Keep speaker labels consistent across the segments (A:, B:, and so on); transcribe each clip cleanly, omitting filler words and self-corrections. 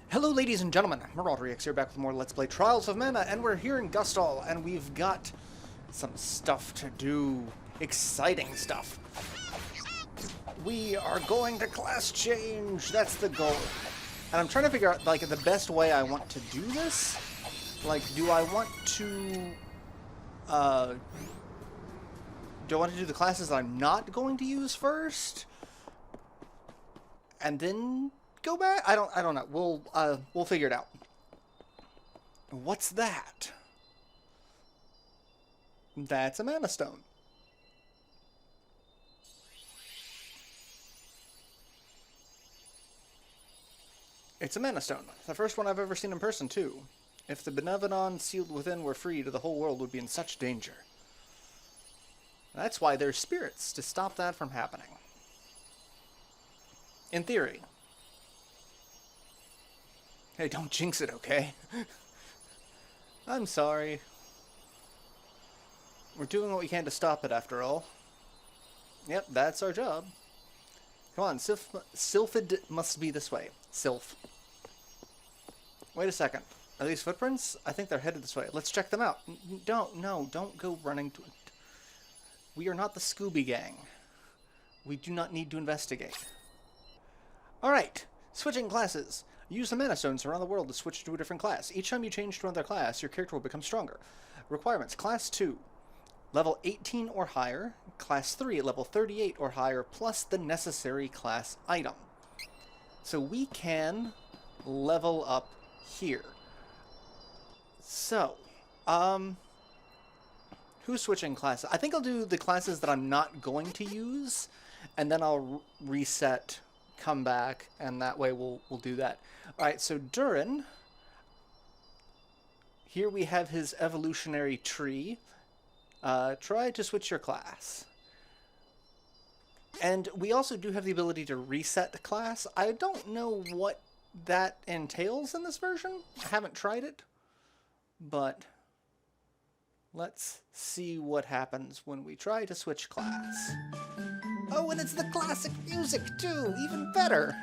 A: Hello ladies and gentlemen, MarauderEX here back with more Let's Play Trials of Mana, and we're here in Gustal, and we've got some stuff to do. Exciting stuff. We are going to class change, that's the goal. And I'm trying to figure out, like, the best way I want to do this. Like, do I want to do the classes that I'm not going to use first? And then go back? I don't know. We'll figure it out. What's that? That's a mana stone. It's a mana stone. The first one I've ever seen in person, too. If the Benevolon sealed within were freed, the whole world would be in such danger. That's why there's spirits, to stop that from happening. In theory. Hey, don't jinx it, okay? I'm sorry. We're doing what we can to stop it, after all. Yep, that's our job. Come on, Sylphid must be this way. Sylph. Wait a second. Are these footprints? I think they're headed this way. Let's check them out. Don't go running to it. We are not the Scooby Gang. We do not need to investigate. Alright, switching classes. Use the mana stones around the world to switch to a different class. Each time you change to another class, your character will become stronger. Requirements: Class 2, level 18 or higher. Class 3, level 38 or higher, plus the necessary class item. So we can level up here. So, who's switching classes? I think I'll do the classes that I'm not going to use, and then I'll reset, come back, and that way we'll do that. Alright, so Durin, here we have his evolutionary tree. Try to switch your class. And we also do have the ability to reset the class. I don't know what that entails in this version. I haven't tried it. But let's see what happens when we try to switch class. Oh, and it's the classic music too! Even better!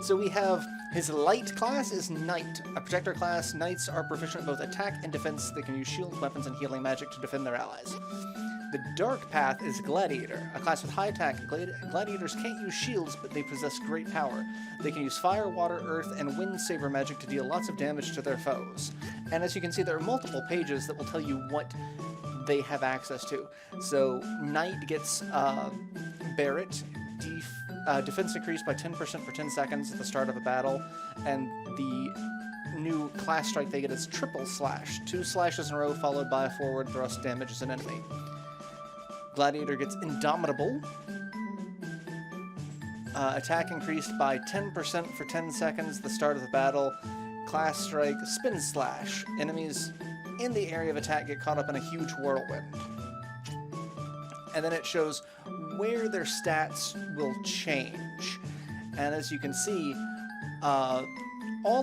A: So we have his light class is Knight. A protector class, Knights are proficient in both attack and defense. They can use shield, weapons, and healing magic to defend their allies. The dark path is Gladiator. A class with high attack. Gladiators can't use shields, but they possess great power. They can use fire, water, earth, and wind saber magic to deal lots of damage to their foes. And as you can see, there are multiple pages that will tell you what they have access to. So Knight gets Barret, defense increased by 10% for 10 seconds at the start of a battle, and the new class strike they get is triple slash. 2 slashes in a row followed by a forward thrust damages an enemy. Gladiator gets Indomitable. Attack increased by 10% for 10 seconds at the start of the battle. Class strike, Spin Slash. Enemies in the area of attack get caught up in a huge whirlwind. And then it shows where their stats will change. And as you can see, all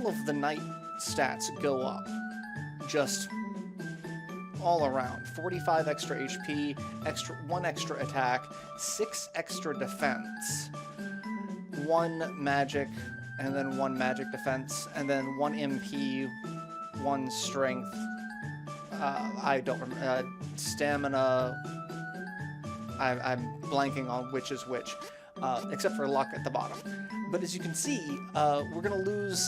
A: of the Knight stats go up. Just all around. 45 extra HP, 1 extra attack, 6 extra defense, 1 magic, and then 1 magic defense, and then 1 MP, 1 strength, I don't remember, stamina, I'm blanking on which is which, except for luck at the bottom. But as you can see, we're going to lose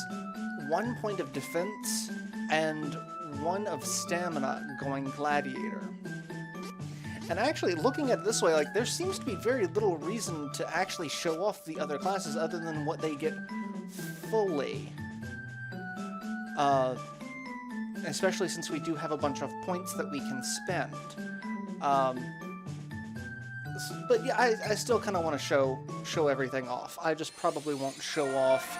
A: 1 point of defense and 1 of stamina going Gladiator. And actually, looking at it this way, like, there seems to be very little reason to actually show off the other classes other than what they get fully. Especially since we do have a bunch of points that we can spend. But yeah, I still kind of want to show everything off. I just probably won't show off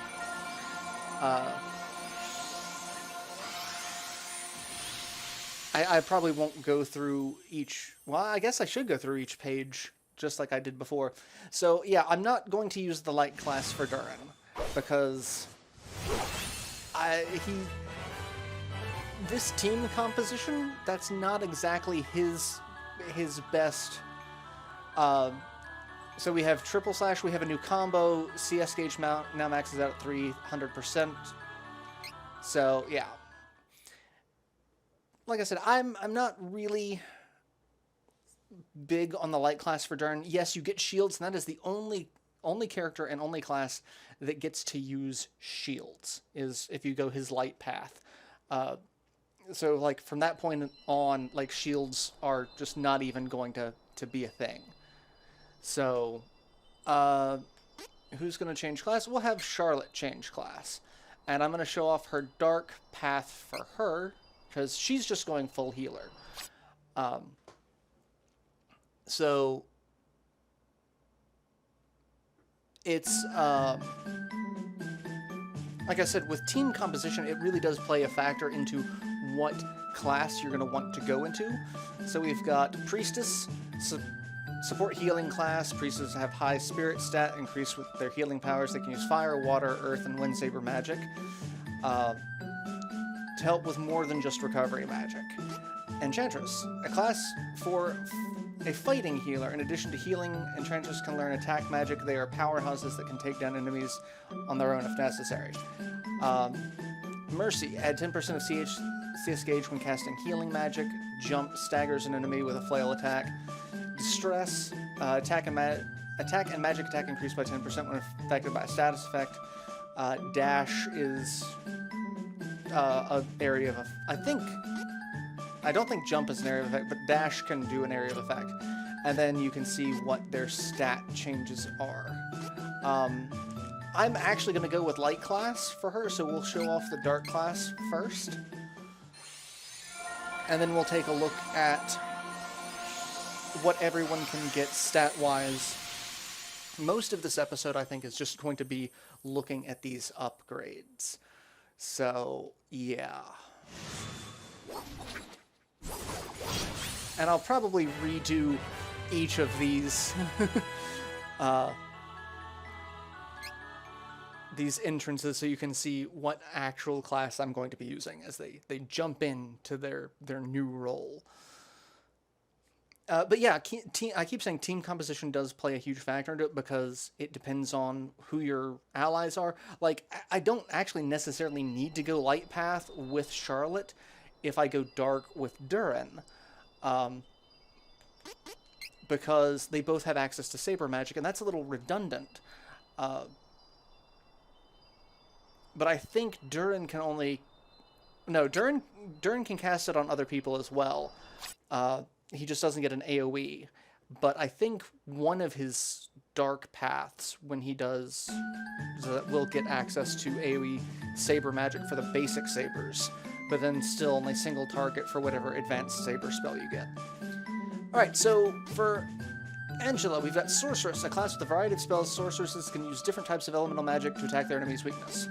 A: I probably won't go through each... Well, I guess I should go through each page, just like I did before. So, yeah, I'm not going to use the light class for Durin, because this team composition, that's not exactly his best So we have triple slash. We have a new combo. CS gauge now maxes out at 300%. So yeah, like I said, I'm not really big on the light class for Durn. Yes, you get shields, and that is the only character and only class that gets to use shields, is if you go his light path. So like from that point on, like shields are just not even going to be a thing. So who's going to change class? We'll have Charlotte change class, and I'm going to show off her dark path for her because she's just going full healer. So it's like I said, with team composition, it really does play a factor into what class you're going to want to go into. So we've got Priestess, support healing class. Priestesses have high spirit stat, increase with their healing powers. They can use fire, water, earth, and wind saber magic to help with more than just recovery magic. Enchantress, a class for a fighting healer. In addition to healing, Enchantress can learn attack magic. They are powerhouses that can take down enemies on their own if necessary. Mercy, add 10% of CS gauge when casting healing magic. Jump, staggers an enemy with a flail attack. Distress, attack and magic attack increased by 10% when affected by a status effect. Dash is an area of... I don't think jump is an area of effect, but dash can do an area of effect. And then you can see what their stat changes are. I'm actually going to go with light class for her, so we'll show off the dark class first. And then we'll take a look at what everyone can get stat-wise. Most of this episode, I think, is just going to be looking at these upgrades. So, yeah. And I'll probably redo each of these these entrances so you can see what actual class I'm going to be using as they jump into their new role. But yeah, I keep saying team composition does play a huge factor into it because it depends on who your allies are. Like, I don't actually necessarily need to go light path with Charlotte if I go dark with Durin. Because they both have access to saber magic, and that's a little redundant. But I think Durin can only... No, Durin can cast it on other people as well. He just doesn't get an AoE. But I think one of his dark paths, when he does, will get access to AoE saber magic for the basic sabers, but then still only single target for whatever advanced saber spell you get. Alright, so for Angela, we've got Sorceress, a class with a variety of spells. Sorceresses can use different types of elemental magic to attack their enemy's weakness.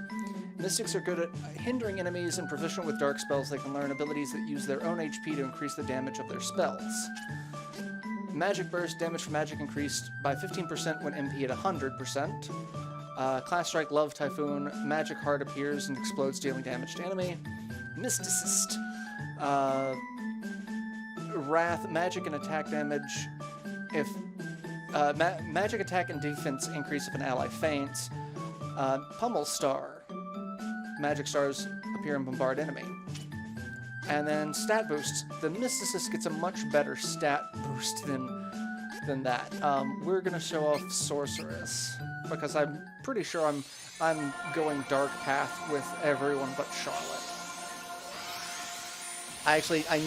A: Mystics are good at hindering enemies and proficient with dark spells. They can learn abilities that use their own HP to increase the damage of their spells. Magic Burst, damage from magic increased by 15% when MP at 100%. Class Strike, Love Typhoon, Magic Heart appears and explodes, dealing damage to enemy. Mysticist, Wrath, magic and attack damage. If magic attack and defense increase if an ally faints. Pummel Star, magic stars appear and bombard enemy. And then stat boosts. The Mysticist gets a much better stat boost than that. We're gonna show off Sorceress because I'm pretty sure I'm going dark path with everyone but Charlotte. I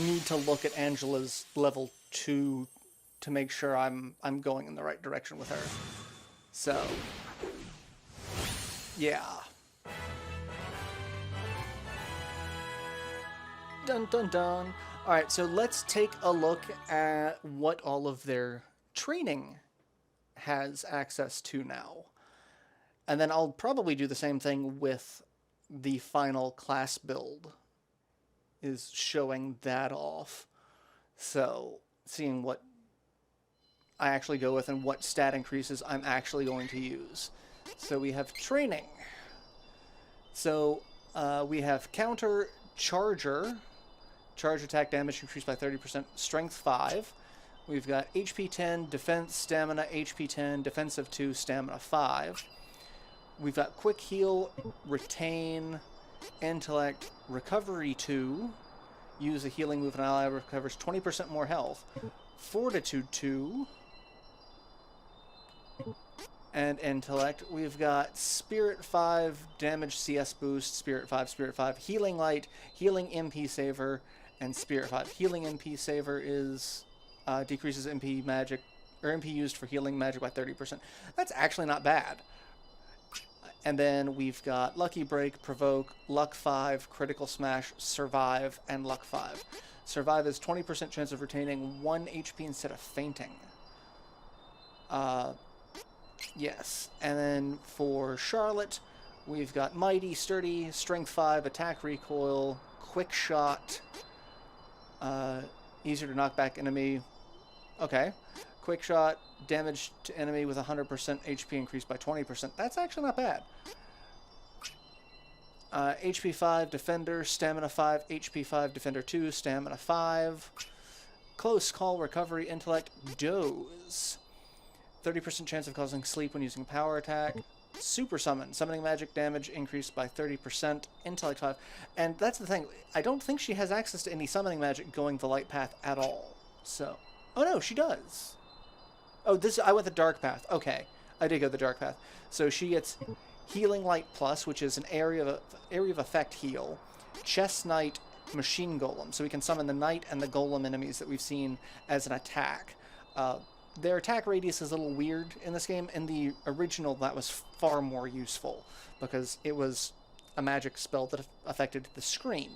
A: need to look at Angela's level 2 to make sure I'm going in the right direction with her. So, yeah. Dun dun dun. Alright, so let's take a look at what all of their training has access to now. And then I'll probably do the same thing with the final class build, is showing that off. So, seeing what I actually go with and what stat increases I'm actually going to use. So we have training. So we have counter charger. Charge attack damage increased by 30%. Strength 5. We've got HP 10, Defense, Stamina, HP 10, Defensive 2, Stamina 5. We've got Quick Heal, Retain, Intellect, Recovery 2. Use a healing move and ally recovers 20% more health. Fortitude 2. And Intellect. We've got Spirit 5, Damage CS Boost, Spirit 5, Healing Light, Healing MP Saver, and Spirit 5. Healing MP Saver is decreases MP magic, or MP used for healing magic by 30%. That's actually not bad. And then we've got Lucky Break, Provoke, Luck 5, Critical Smash, Survive, and Luck 5. Survive is 20% chance of retaining 1 HP instead of fainting. Yes. And then for Charlotte, we've got Mighty, Sturdy, Strength 5, Attack Recoil, Quick Shot, easier to knock back enemy. Okay. Quick Shot, damage to enemy with 100% HP increased by 20%. That's actually not bad. HP 5, Defender, Stamina 5, HP 5, Defender 2, Stamina 5. Close Call, Recovery, Intellect, Doze. 30% chance of causing sleep when using power attack. Super Summon, summoning magic damage increased by 30%, Intellect 5. And that's the thing, I don't think she has access to any summoning magic going the light path at all. So, oh no, she does. Oh, I went the dark path. Okay, I did go the dark path. So she gets Healing Light Plus, which is an area of effect heal. Chest Knight, Machine Golem. So we can summon the Knight and the Golem enemies that we've seen as an attack. Their attack radius is a little weird in this game. In the original, that was far more useful because it was a magic spell that affected the screen.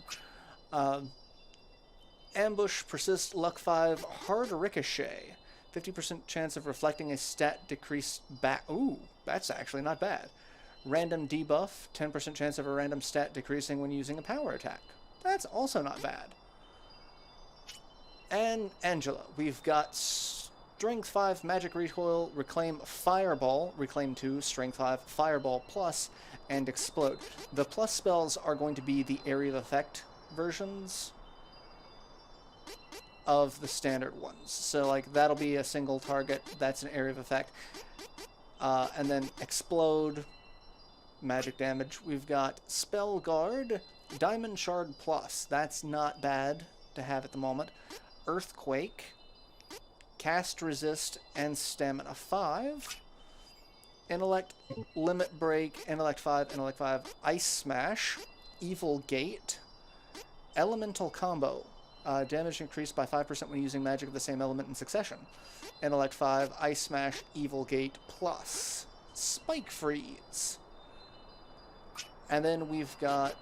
A: Ambush, Persist, Luck 5, Hard Ricochet. 50% chance of reflecting a stat decrease back. Ooh, that's actually not bad. Random debuff, 10% chance of a random stat decreasing when using a power attack. That's also not bad. And Angela, we've got Strength 5, Magic Recoil, Reclaim Fireball, Reclaim 2, Strength 5, Fireball Plus, and Explode. The plus spells are going to be the area of effect versions of the standard ones. So, like, that'll be a single target. That's an area of effect. And then Explode, magic damage. We've got Spell Guard, Diamond Shard Plus. That's not bad to have at the moment. Earthquake, Cast Resist, and Stamina 5. Intellect, Limit Break, Intellect 5, Ice Smash, Evil Gate, Elemental Combo. Damage increased by 5% when using magic of the same element in succession. Intellect 5, Ice Smash, Evil Gate Plus. Spike Freeze. And then we've got...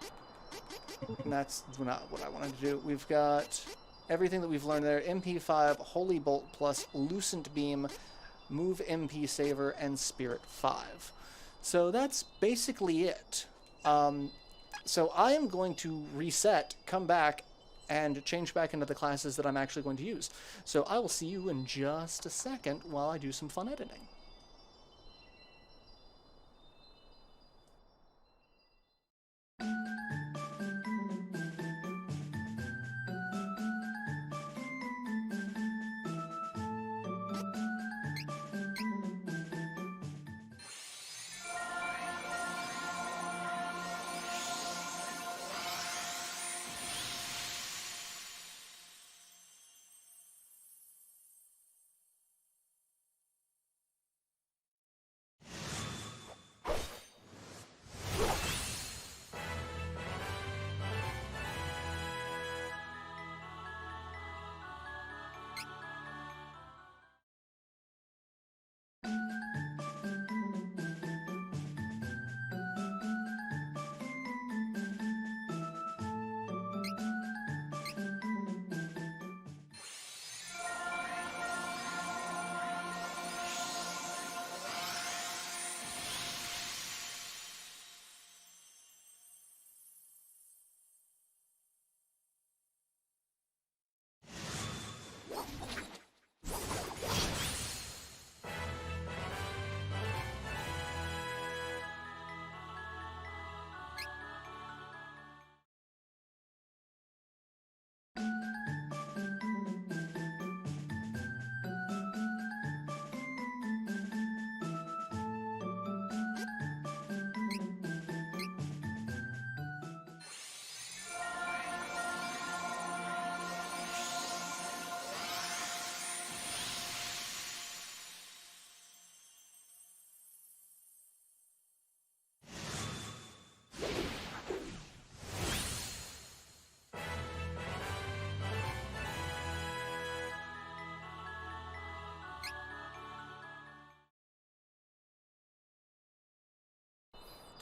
A: And that's not what I wanted to do. We've got everything that we've learned there. MP5, Holy Bolt Plus, Lucent Beam, Move MP Saver, and Spirit 5. So that's basically it. So I am going to reset, come back, and change back into the classes that I'm actually going to use. So I will see you in just a second while I do some fun editing.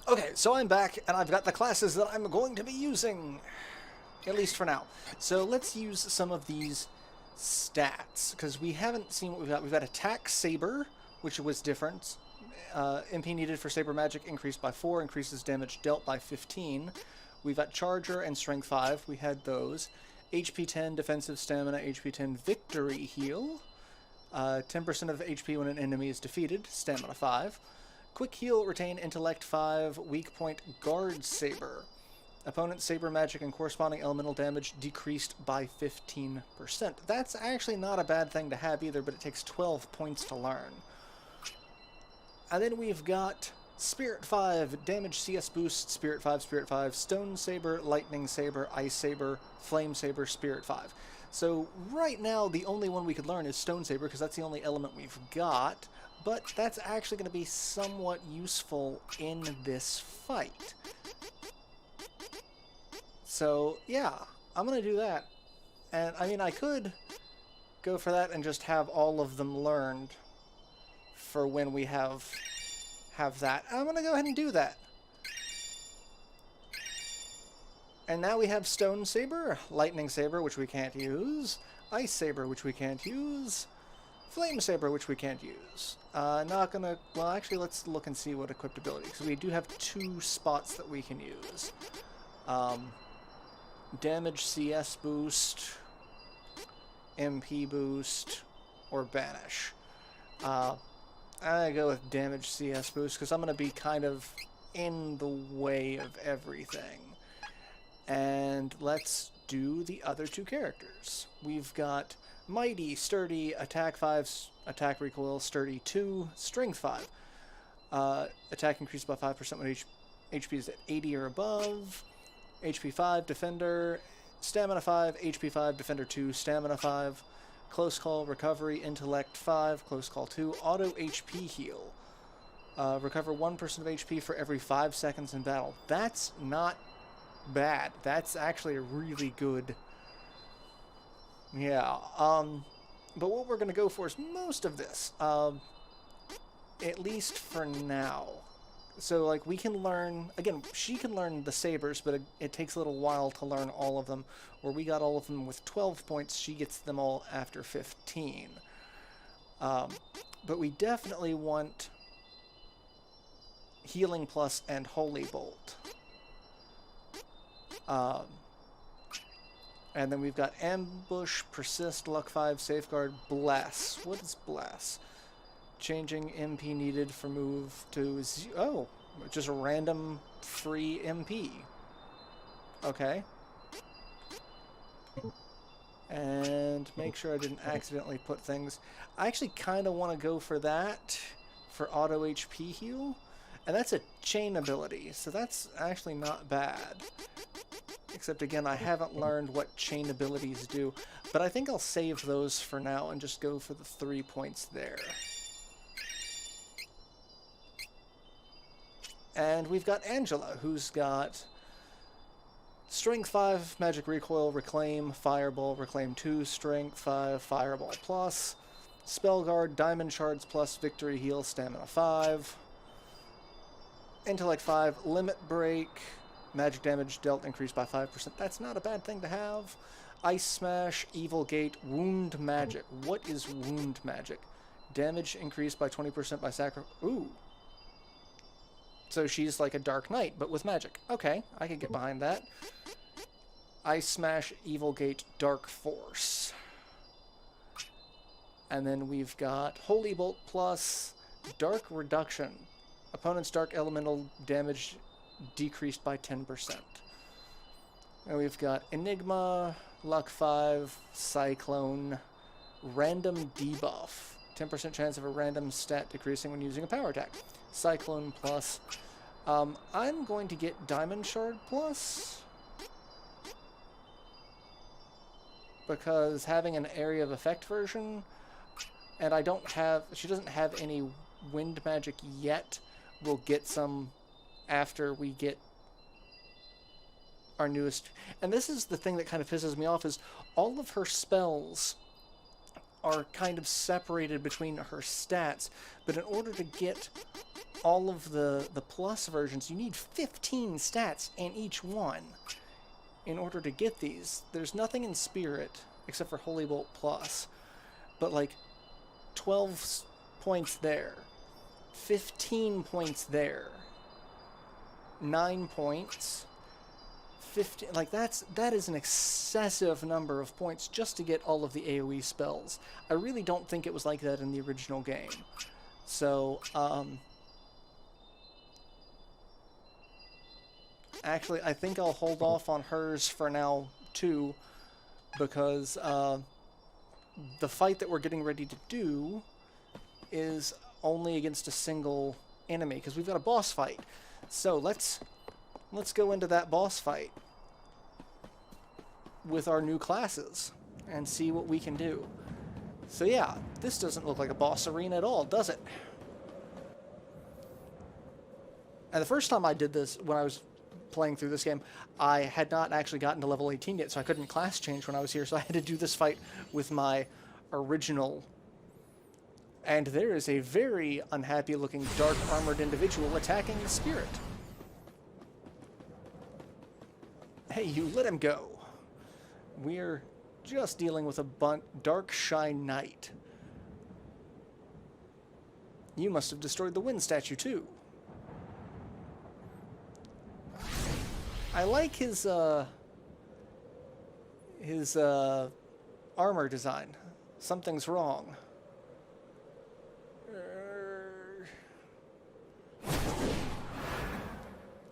A: Okay, so I'm back, and I've got the classes that I'm going to be using, at least for now. So let's use some of these stats, because we haven't seen what we've got. We've got Attack Saber, which was different. MP needed for Saber Magic increased by 4, increases damage dealt by 15. We've got Charger and Strength 5. We had those. HP 10, Defensive Stamina, HP 10, Victory Heal. 10% of HP when an enemy is defeated, Stamina 5. Quick Heal, retain Intellect 5, Weak Point Guard Saber. Opponent's Saber Magic and corresponding elemental damage decreased by 15%. That's actually not a bad thing to have either, but it takes 12 points to learn. And then we've got Spirit 5, Damage CS Boost, Spirit 5, Stone Saber, Lightning Saber, Ice Saber, Flame Saber, Spirit 5. So right now the only one we could learn is Stone Saber because that's the only element we've got, but that's actually going to be somewhat useful in this fight. So yeah, I'm going to do that. And I mean, I could go for that and just have all of them learned for when we have that. I'm going to go ahead and do that. And now we have Stone Saber, Lightning Saber, which we can't use, Ice Saber, which we can't use, Flame Saber, which we can't use. Not gonna... Well, actually, let's look and see what equipped ability, because we do have 2 spots that we can use. Damage CS Boost, MP Boost, or Banish. I'm gonna go with Damage CS Boost, because I'm gonna be kind of in the way of everything. And let's do the other 2 characters. We've got Mighty, Sturdy, Attack 5, Attack Recoil, Sturdy 2, Strength 5. Attack increased by 5% when HP is at 80 or above. HP 5, Defender, Stamina 5, HP 5, Defender 2, Stamina 5. Close Call, Recovery, Intellect 5, Close Call 2, Auto HP Heal. Recover 1% of HP for every 5 seconds in battle. That's not bad. That's actually a really good... Yeah, but what we're going to go for is most of this, at least for now. So, like, we can learn, again, she can learn the sabers, but it takes a little while to learn all of them, where we got all of them with 12 points, she gets them all after 15. But we definitely want Healing Plus and Holy Bolt. And then we've got Ambush, Persist, Luck 5, Safeguard, Bless. What is Bless? Changing MP needed for move to... Oh, just a random free MP. Okay. And make sure I didn't accidentally put things... I actually kind of want to go for that, for auto HP heal. And that's a chain ability, so that's actually not bad. Except, again, I haven't learned what chain abilities do. But I think I'll save those for now and just go for the 3 points there. And we've got Angela, who's got Strength 5, Magic Recoil, Reclaim, Fireball, Reclaim 2, Strength 5, Fireball Plus, Spell Guard, Diamond Shards Plus, Victory Heal, Stamina 5, Intellect 5, Limit Break, Magic damage dealt increased by 5%. That's not a bad thing to have. Ice Smash, Evil Gate, Wound Magic. What is Wound Magic? Damage increased by 20% by sacrifice. Ooh. So she's like a Dark Knight, but with magic. Okay, I could get behind that. Ice Smash, Evil Gate, Dark Force. And then we've got Holy Bolt Plus, Dark Reduction. Opponent's Dark Elemental damage decreased by 10%. And we've got Enigma, Luck 5, Cyclone, Random Debuff. 10% chance of a random stat decreasing when using a power attack. Cyclone Plus. I'm going to get Diamond Shard Plus, because having an Area of Effect version, and I don't have... She doesn't have any wind magic yet. We'll get some after we get our newest... And this is the thing that kind of pisses me off, is all of her spells are kind of separated between her stats, but in order to get all of the plus versions, you need 15 stats in each one in order to get these. There's nothing in Spirit except for Holy Bolt Plus, but like 12 points there, 15 points there, 9 points, 15, like that is an excessive number of points just to get all of the AoE spells. I really don't think it was like that in the original game. So, actually, I think I'll hold off on hers for now, too, because the fight that we're getting ready to do is only against a single enemy, because we've got a boss fight. So let's go into that boss fight with our new classes and see what we can do. So yeah, this doesn't look like a boss arena at all, does it? And the first time I did this, when I was playing through this game, I had not actually gotten to level 18 yet, so I couldn't class change when I was here, so I had to do this fight with my original. And there is a very unhappy looking dark armored individual attacking the Spirit. Hey, you, let him go. We're just dealing with a dark shy knight. You must have destroyed the wind statue too. I like his armor design. Something's wrong.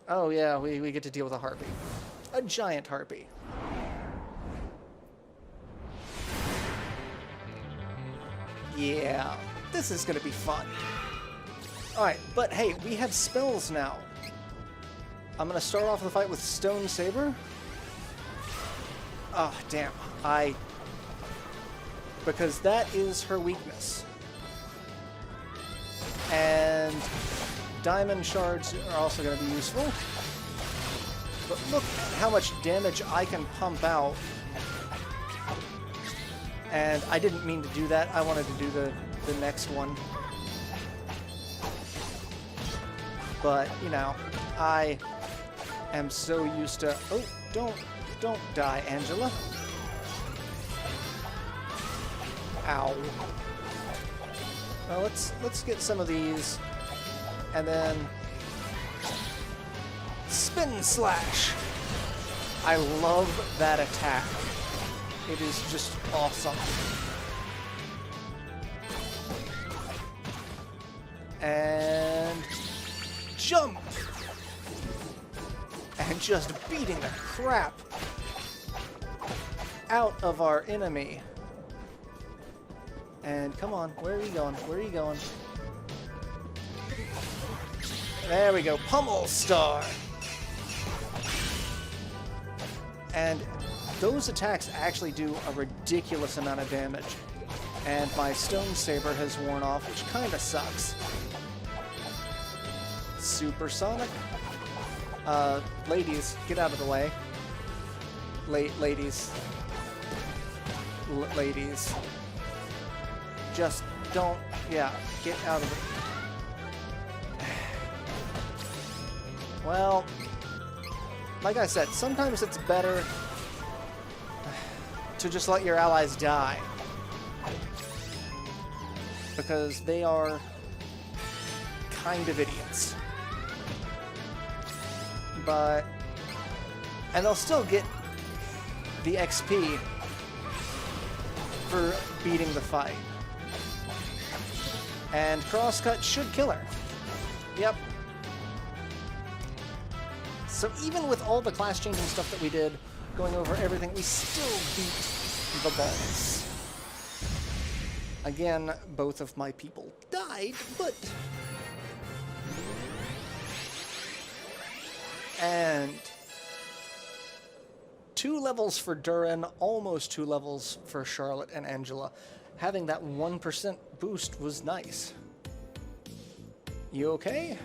A: Oh yeah, we get to deal with a harpy. A giant harpy. Yeah, this is gonna be fun. Alright, but hey, we have spells now. I'm gonna start off the fight with Stone Saber. Oh, damn. Because that is her weakness. And diamond shards are also gonna be useful. But look at how much damage I can pump out. And I didn't mean to do that. I wanted to do the next one. But, you know, I am so used to... Oh, don't die, Angela. Ow. Well, let's get some of these. And then... Spin Slash! I love that attack. It is just awesome. And... Jump! And just beating the crap out of our enemy. And come on, where are you going? Where are you going? There we go, Pummel Star! And those attacks actually do a ridiculous amount of damage. And my Stone Saber has worn off, which kinda sucks. Supersonic. Ladies, get out of the way. Ladies. Ladies. Just don't, yeah, get out of it. Well, like I said, sometimes it's better to just let your allies die. Because they are kind of idiots. And they'll still get the XP for beating the fight. And Crosscut should kill her. Yep. So even with all the class changing stuff that we did, going over everything, we still beat the boss. Again, both of my people died, but... And 2 levels for Durin, almost 2 levels for Charlotte and Angela. Having that 1% boost was nice. You okay?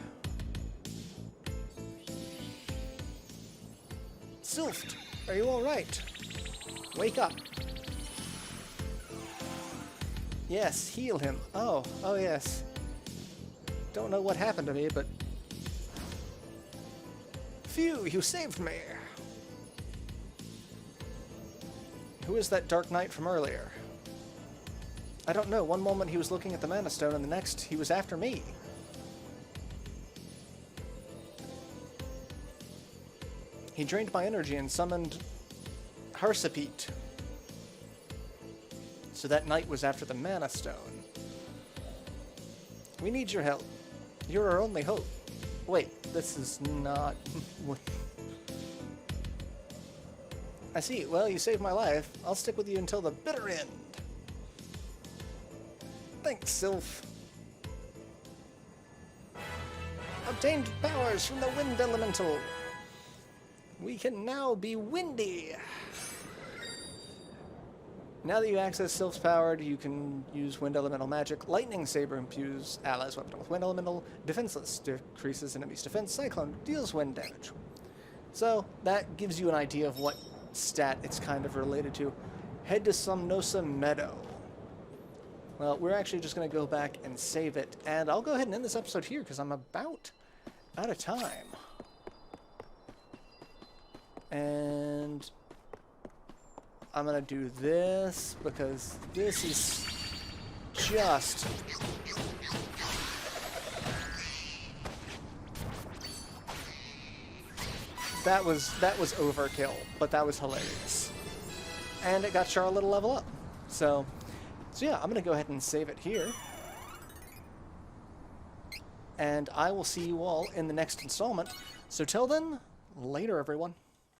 A: Sylph, are you alright? Wake up. Yes, heal him. Oh, yes. Don't know what happened to me, but... Phew, you saved me! Who is that Dark Knight from earlier? I don't know. One moment he was looking at the Mana Stone, and the next he was after me. He drained my energy and summoned Harsapete. So that knight was after the Mana Stone. We need your help. You're our only hope. Wait, this is not... I see. Well, you saved my life. I'll stick with you until the bitter end. Thanks, Sylph. Obtained powers from the Wind Elemental. We can now be windy. Now that you access Sylph's power, you can use Wind Elemental magic. Lightning Saber imbues allies' weapon with Wind Elemental. Defenseless decreases enemies' defense. Cyclone deals wind damage. So that gives you an idea of what stat it's kind of related to. Head to Somnosa Meadow. Well, we're actually just going to go back and save it. And I'll go ahead and end this episode here because I'm about out of time. And I'm going to do this because this is just... That was overkill, but that was hilarious. And it got Charlotte a level up. So yeah, I'm going to go ahead and save it here. And I will see you all in the next installment. So till then, later everyone.